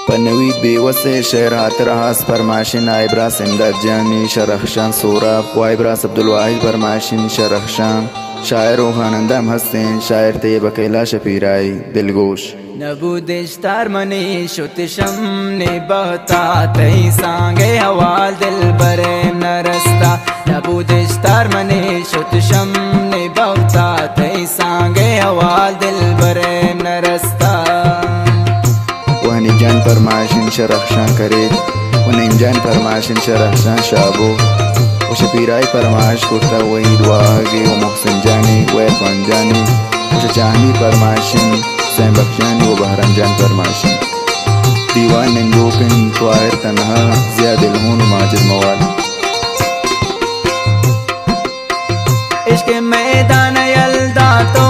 पनवीद बेवसे शेर हातरहास फरमाशिन आइब्रास इमदाद जानी शरखशान सोराब वाइब्रास अब्दुल वाहिद फरमाशिन शरखशान शायर व खानंदम हस्तें शायर ते बकेला शफीराई दिलगोश नबूदिश्तार मनी शुतिशम ने बहता तई सांगे हवाल दिल बरे नरस्ता नबूदिश्तार मनी शुतिशम ने बहता तई सांगे हवाल दिल बरे नरस्ता वहनी जान फरमाशिन शरखशान करे उन्हें जान फरमाशिन शरखशान शाबो वो शफीराई फरमाश कुर्ता वही दुआगे वो मोहसिन जानी वो इरफान जानी वो चाहनी फरमाशिन सैम बख्शानी वो बहरम जान फरमाशिन दीवान नंदोकन त्वाहिर तनहा जिया दिलहून माजिद मवाल इश्क मैदान यल्दा तो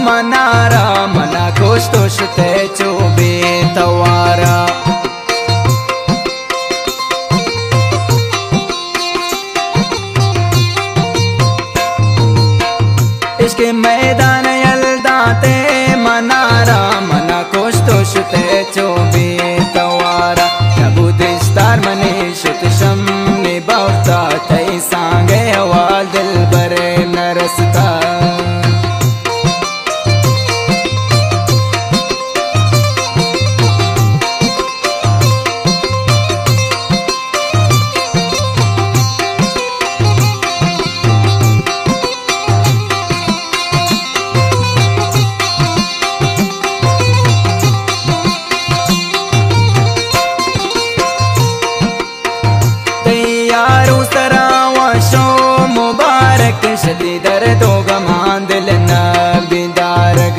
मनारा मना खुश तो शुते चोबे तवारा इश्क मैदान यल्दा ते मनारा मना खुश तो शुते चोबे तवारा नबूदिश्तार मने शुतशम ने बहता तई सांगे हवाल दिल बरे नरस्ता शदी दर्दो गमान दिल न बिदारग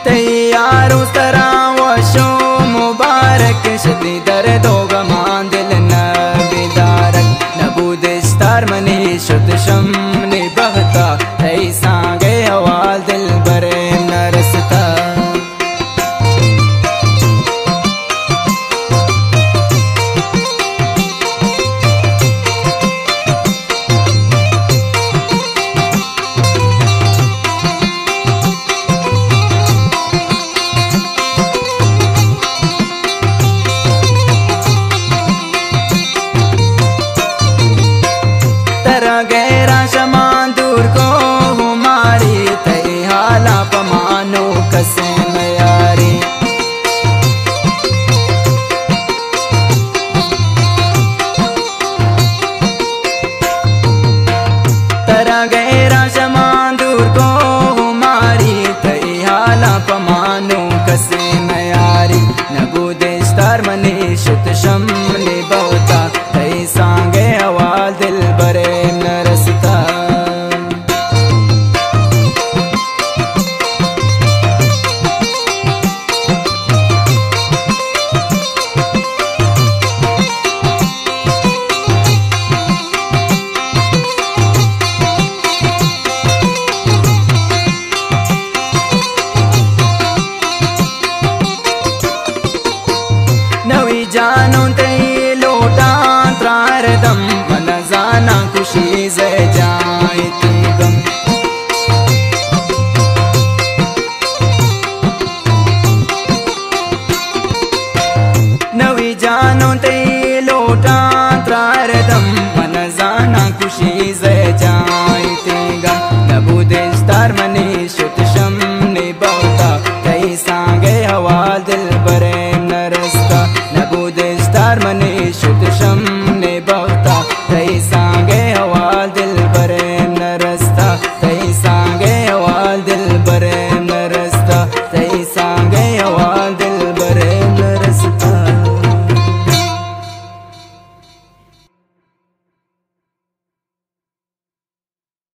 तैयारो सरावशो मुबारक शदी दर्दो गमान दिल न बिदारग नबूदिश्तार मनी शुतशम ने बहता तई सांगे हवाल दिल बरे नरस्ता गहरा शमान दूर को हमारी तय हाला पमानो कसे मयारी तरा गहरा शमान दूर को हमारी तय हाला पमानो कसे मयारी नबूदिश्तार मनी शुतशम ने बहता तई सांगे हवाल दिल बरे नरस्ता नवी जानो तई लोटा त्रार दम मन जाना खुशी से जाए गम नवी जानो तई लोटा त्रार दम मन जाना खुशी से जाए गम नबूदिश्तार मनी शुतशम ने बहता तई सांगे हवाल दिल बरे नरस्ता नबूदिश्तार मनी